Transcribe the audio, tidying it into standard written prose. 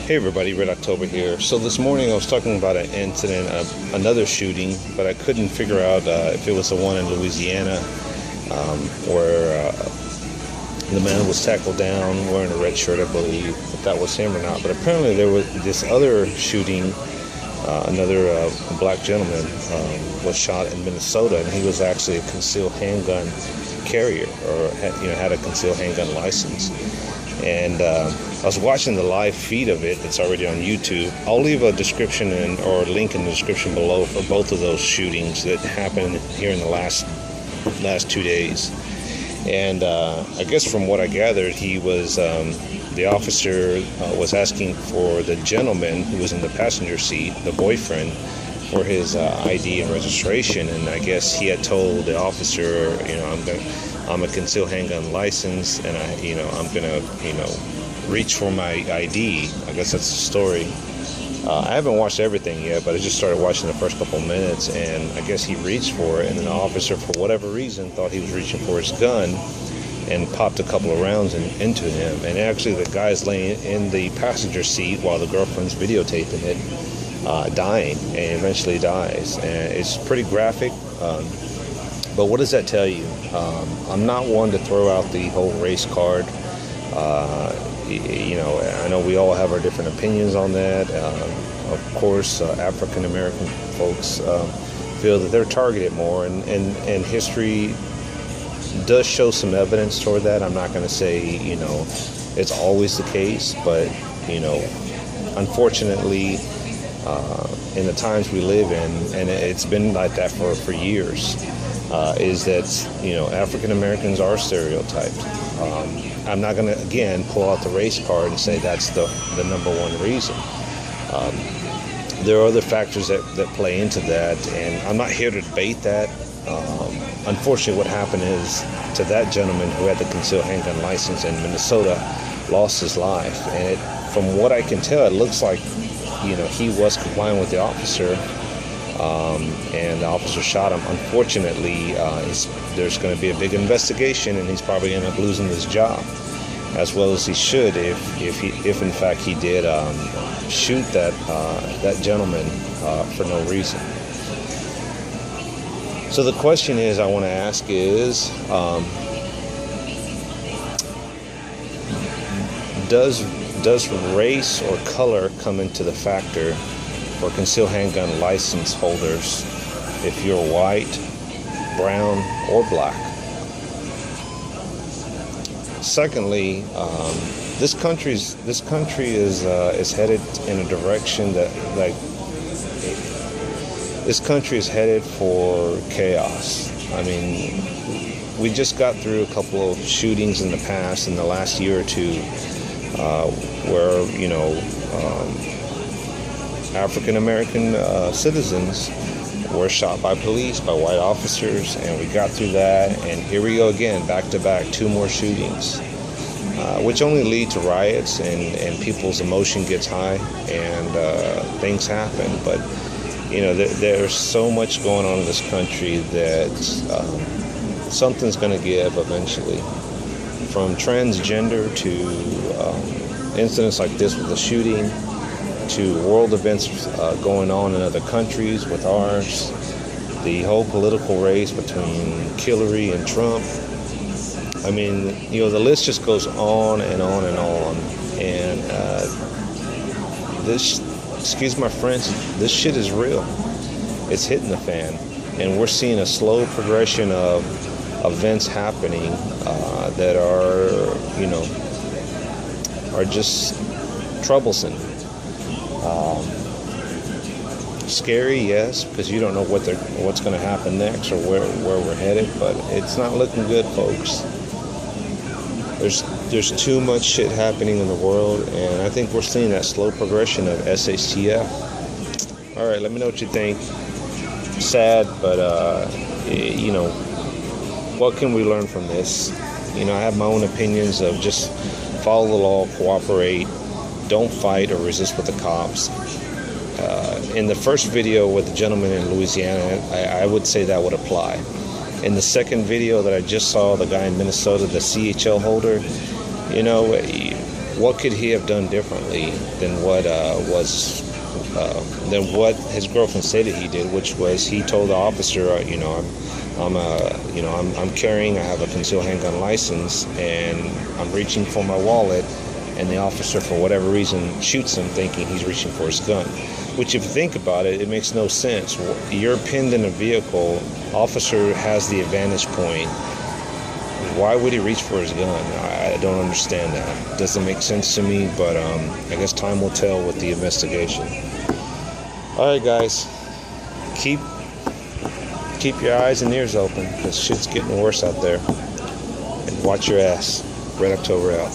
Hey everybody, Red October here. So this morning I was talking about an incident, another shooting, but I couldn't figure out if it was the one in Louisiana where the man was tackled down wearing a red shirt, I believe, if that was him or not. But apparently there was this other shooting, another black gentleman was shot in Minnesota, and he was actually a concealed handgun carrier, or had a concealed handgun license. And I was watching the live feed of it. It's already on YouTube. I'll leave a description or a link in the description below for both of those shootings that happened here in the last 2 days. And I guess from what I gathered, he was the officer was asking for the gentleman who was in the passenger seat, the boyfriend, for his ID and registration. And I guess he had told the officer, I'm a concealed handgun license, and I'm gonna reach for my ID. I guess that's the story. I haven't watched everything yet, but I just started watching the first couple minutes, and I guess he reached for it, and then the officer, for whatever reason, thought he was reaching for his gun and popped a couple of rounds into him. And actually the guy's laying in the passenger seat while the girlfriend's videotaping it, dying, and eventually dies. And it's pretty graphic. But what does that tell you? I'm not one to throw out the whole race card. I know we all have our different opinions on that. Of course, African American folks feel that they're targeted more, and history does show some evidence toward that. I'm not going to say it's always the case, but unfortunately, in the times we live in, and it's been like that for years, is that African Americans are stereotyped. I'm not going to, again, pull out the race card and say that's the number one reason. There are other factors that play into that, and I'm not here to debate that. Unfortunately, what happened is, to that gentleman who had the concealed handgun license in Minnesota, lost his life. And from what I can tell, it looks like he was complying with the officer, and the officer shot him. Unfortunately, there's going to be a big investigation, and he's probably going to end up losing his job, as well as he should if in fact he did shoot that gentleman for no reason. So the question is, I want to ask is, does race or color come into the factor for concealed handgun license holders if you're white, brown, or black? Secondly, this country is headed in a direction that, like, this country is headed for chaos. I mean, we just got through a couple of shootings in the past, in the last year or two, where African American citizens were shot by police, by white officers, and we got through that, and here we go again, back to back, 2 more shootings, which only lead to riots, and people's emotion gets high, and things happen. But there's so much going on in this country that something's going to give eventually, from transgender to incidents like this with the shooting, to world events going on in other countries with ours, the whole political race between Hillary and Trump. I mean, the list just goes on and on and on. And excuse my French, this shit is real. It's hitting the fan. And we're seeing a slow progression of events happening that are just troublesome. Scary, yes, because you don't know what's going to happen next or where we're headed, but it's not looking good, folks. There's too much shit happening in the world, and I think we're seeing that slow progression of SHTF. All right, let me know what you think. Sad, but what can we learn from this? I have my own opinions of just follow the law, cooperate, don't fight or resist with the cops. In the first video with the gentleman in Louisiana, I would say that would apply. In the second video that I just saw, the guy in Minnesota, the CHL holder, what could he have done differently than what than what his girlfriend stated he did, which was he told the officer, I'm carrying, I have a concealed handgun license, and I'm reaching for my wallet, and the officer, for whatever reason, shoots him thinking he's reaching for his gun. Which, if you think about it, it makes no sense. You're pinned in a vehicle, officer has the advantage point. Why would he reach for his gun? I don't understand that. It doesn't make sense to me, but I guess time will tell with the investigation. Alright guys, keep your eyes and ears open, because shit's getting worse out there. And watch your ass. Red October out.